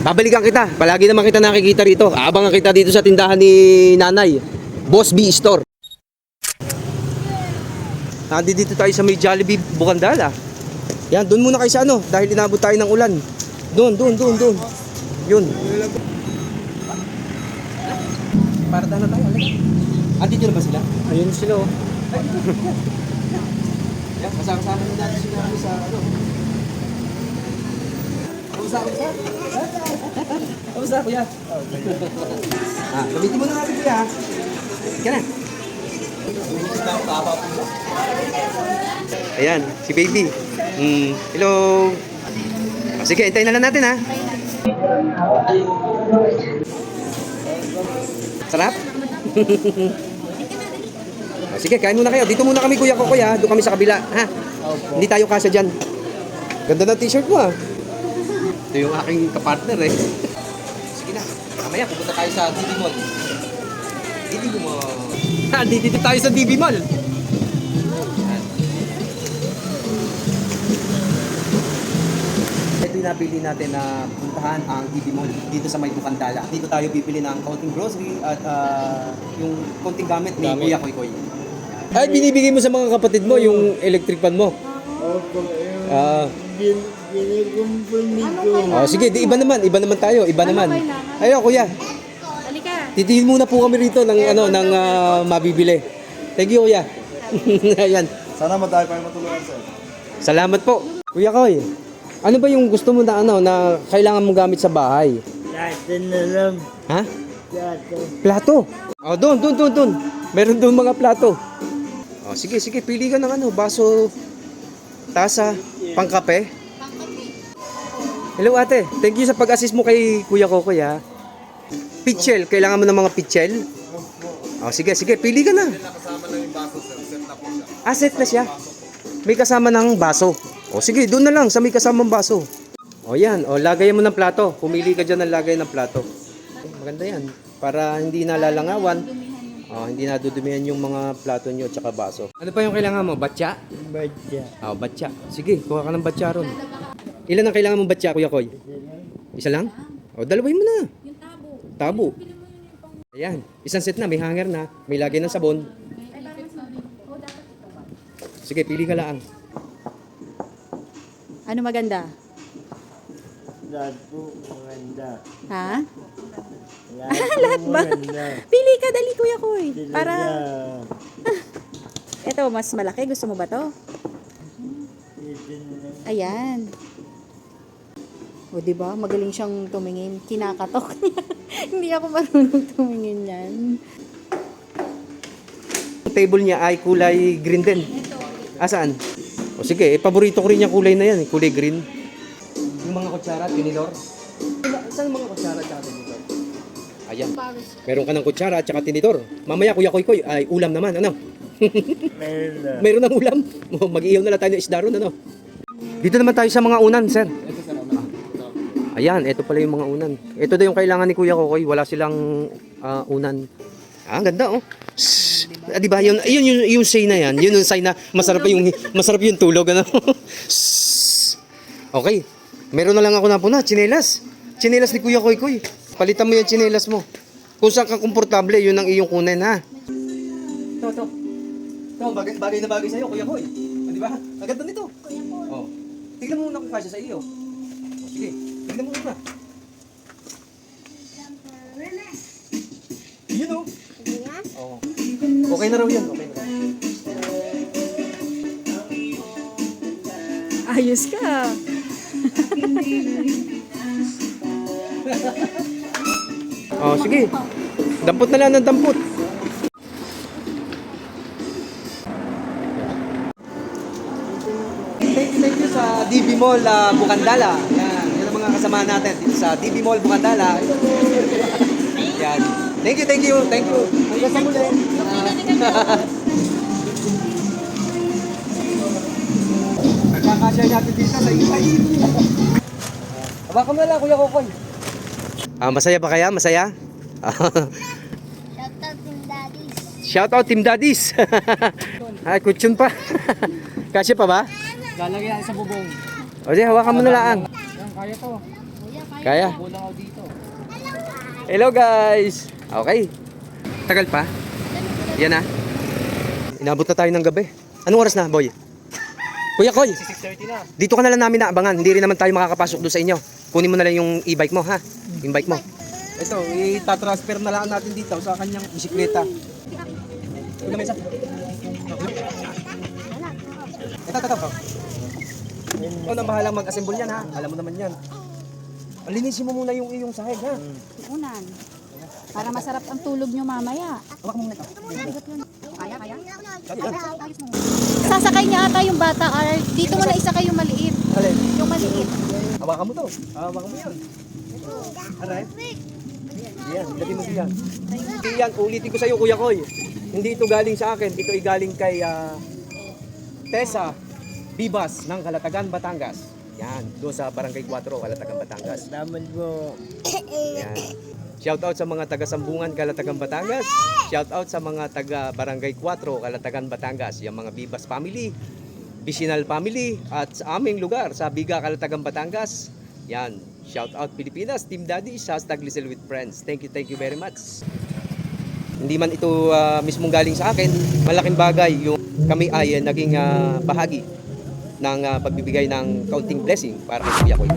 Babalikan kita. Palagi naman kita nakikita rito. Abangan kita dito sa tindahan ni Nanay. Boss B Store. Nandito tayo sa may Jollibee Bukandala. Yan, doon muna kayo sa ano. Dahil inabot tayo ng ulan. Doon. Yun. Para na tayo. Andito na ba sila? Ayun sila oh. Yan, kasama-sama na natin sila kami sa ano. Kamusta kuya? Gamitin mo na natin kuya. Sige na. Ayan, si baby. Hello. Sige, hintayin na lang natin ha. Sarap? Sige, kain muna kayo. Dito muna kami kuya ko kuya. Doon kami sa kabila. Ha? Hindi tayo kasya dyan. Ganda ng t-shirt mo ha. Ito yung aking kapartner eh. Sige na. Mamaya pupunta tayo sa DB Mall. DB Mall. Dito tayo sa DB Mall. Ito yung napili natin na puntahan ang DB Mall dito sa may Bukandala. Dito tayo bibili ng konting grocery at yung konting gamit ni Kuya Koy Koy. Ay, binibigay mo sa mga kapatid mo yung electric fan mo? Opo, ginagumpuni ko. Sige, iba naman tayo, iba naman. Ayo kuya. Halika. Titingin muna po kami rito ng mabibili. Thank you kuya. Ayan. Sana madami pa yung matulungan sir. Salamat po. Kuya Koy. Ano ba yung gusto mo na kailangan mong gamit sa bahay? Plato na lang. Ha? Plato. Plato. Oh, doon. Meron doon mga plato. Oh, sige, pili ka ng baso, tasa, pangkape. Hello ate, thank you sa pag-assist mo kay Kuya Kokoy ha. Pitchel, kailangan mo ng mga pitchel? Oh, sige, pili ka na. Kasama na yung baso sir, set na po siya. Set na siya. May kasama ng baso. O sige, doon na lang sa may kasamang baso. O yan, lagay mo ng plato. Pumili ka dyan ng lagay ng plato. Maganda yan. Para hindi nalalangawan. Hindi nadudumihan yung mga plato nyo at saka baso. Ano pa yung kailangan mo? Batya? Badya. Batya. Sige, kuha ka ng batya ron. Ilan ang kailangan mong batya, Kuya Koy? Isa lang? Dalawin mo na. Yung tabo. Tabo. Ayan, isang set na. May hanger na. May lagay ng sabon. Sige, pili ka lang. Ano maganda? Lahat po maganda. Ha? Lahat ba? Pili ka, dali Kuya Koy. Para... Ito, mas malaki. Gusto mo ba to? Ayan. O, diba? Magaling siyang tumingin. Kinakatok niya. Hindi ako marunong tumingin yan. Ang table niya ay kulay green din. Saan? O sige, paborito ko rin yung kulay na yan. Kulay green. Yung mga kutsara, tinidor. Saan mga kutsara at tinidor? Ayan. Meron ka ng kutsara at tinidor. Mamaya Kuya Koy Koy ay ulam naman. Ano? Meron ng ulam. Mag-iihaw na lang tayo ng isda ron. Ano? Dito naman tayo sa mga unan, sir. Ayan, ito pala yung mga unan. Ito daw yung kailangan ni Kuya Kokoy. Wala silang unan. Ang ganda oh. Di ba? Yung say na yan. Yun yung say na masarap yung tulog. Ano? Okay. Meron na lang ako na po na. Tsinelas. Tsinelas ni Kuya Koy Koy. Palitan mo yung tsinelas mo. Kung saan ka komportable, yun ang iyong kunin ha. Ito. Bagay na bagay sa'yo, Kuya Koy. Di ba? Ang ganda nito. Kuya Koy. Oh. Tignan mo muna kung kasya sa iyo. Sige, tignan mo muna. Yun o. Oo. Okay na raw yan. Okay na raw. Ayos ka. Sige. Dampot na lang ng dampot. Thank you sa DB Mall Bukandala. Yan ang mga kasama natin dito sa DB Mall Bukandala. Yan. Thank you. Hanggang sa muli. Nagkakasya natin dito sa ibay. Hawakan mo lang, Kuya Kokoy. Masaya ba kaya? Masaya? Shoutout Team Daddies. Ay, kutsyon pa. Kasya pa ba? Lalagyan sa bubong. O di, hawakan mo na lang. Yan, kaya to. Kaya? Hello guys! Okay. Tagal pa? Yan na. Inabot na tayo ng gabi. Anong oras na, boy? Kuya Koy, 6:30 na. dito ka na lang namin naabangan. Hindi rin naman tayo makakapasok doon sa inyo. Kunin mo na lang yung e-bike mo, ha? Yung bike mo. Ito, itatransfer na lang natin dito sa kanyang bisikleta. Ito, mesa. Ito. Ikaw na bahalang mag-assemble yan, ha? Alam mo naman yan. Alinisin mo muna yung iyong sahig, ha? Unan. Para masarap ang tulog nyo mamaya. Hawak mo muna ito. Kaya? Sasakay niya ata yung bata, or dito mo na isakay yung maliit. Alin? Yung maliit. Hawakan mo to. Hawakan mo yan. Aray. Yan, ilagay mo diyan. Yan, ulitin ko sa iyo, Kuya Koy. Hindi ito galing sa akin. Ito ay galing kay Tessa Bibas ng Calatagan, Batangas. Yan, doon sa Barangay 4, Calatagan, Batangas. Salamat po. Yan. Shout out sa mga taga Sambungan, Calatagan, Batangas. Shout out sa mga taga Barangay 4, Calatagan, Batangas. Yung mga Bibas family, Vicinal family, at sa aming lugar, sa Biga, Calatagan, Batangas. Yan. Shout out Pilipinas, Team Daddy, hashtag Lizelle with Friends. Thank you very much. Hindi man ito mismong galing sa akin, malaking bagay yung kami ay naging bahagi ng pagbibigay ng kaunting blessing para kay Kuya Koy.